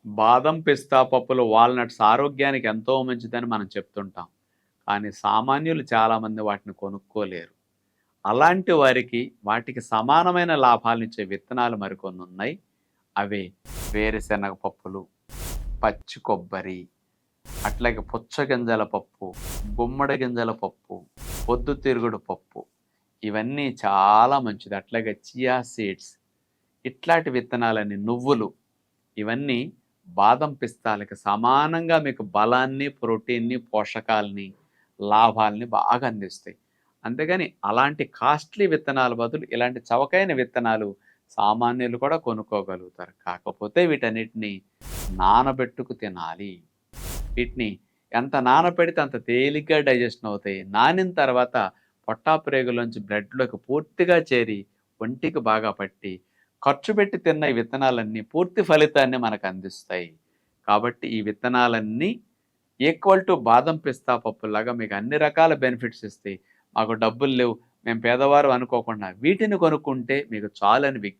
బాదం, పిస్తా పప్పులు, వాల్‌నట్స్ ఆరోగ్యానికి ఎంతో మంచిదని మనం చెప్తుంటాం. కానీ సామాన్యులు చాలామంది వాటిని కొనుక్కోలేరు. అలాంటి వారికి వాటికి సమానమైన లాభాలనిచ్చే విత్తనాలు మరికొన్నున్నాయి. అవే వేరుశనగ పప్పులు, పచ్చి కొబ్బరి, అట్లాగే పుచ్చగింజల పప్పు, గుమ్మడి గింజల పప్పు, పొద్దుతిరుగుడు పప్పు. ఇవన్నీ చాలా మంచిది. అట్లాగే చియా సీడ్స్, ఇట్లాంటి విత్తనాలని, నువ్వులు, ఇవన్నీ బాదం పిస్తాలకి సమానంగా మీకు బలాన్ని, ప్రోటీన్‌ని, పోషకాల్ని, లాభాల్ని బాగా అందిస్తాయి. అంతేగాని అలాంటి కాస్ట్‌లీ విత్తనాల బదులు ఇలాంటి చవకైన విత్తనాలు సామాన్యులు కూడా కొనుక్కోగలుగుతారు. కాకపోతే వీటన్నిటిని నానబెట్టుకు తినాలి. వీటిని ఎంత నానపెడితే అంత తేలిగ్గా డైజెషన్ అవుతాయి. నానిన తర్వాత పొట్టాప్రేగులోంచి బ్లడ్‌లోకి పూర్తిగా చేరి ఒంటికి బాగా పట్టి, ఖర్చు పెట్టి తిన్న ఈ విత్తనాలన్నీ పూర్తి ఫలితాన్ని మనకు అందిస్తాయి. కాబట్టి ఈ విత్తనాలన్నీ ఈక్వల్ టు బాదం పిస్తా పప్పులాగా మీకు అన్ని రకాల బెనిఫిట్స్ ఇస్తాయి. మాకు డబ్బులు లేవు, మేము పేదవారు అనుకోకుండా వీటిని కొనుక్కుంటే మీకు చాలని విజ్ఞప్తి.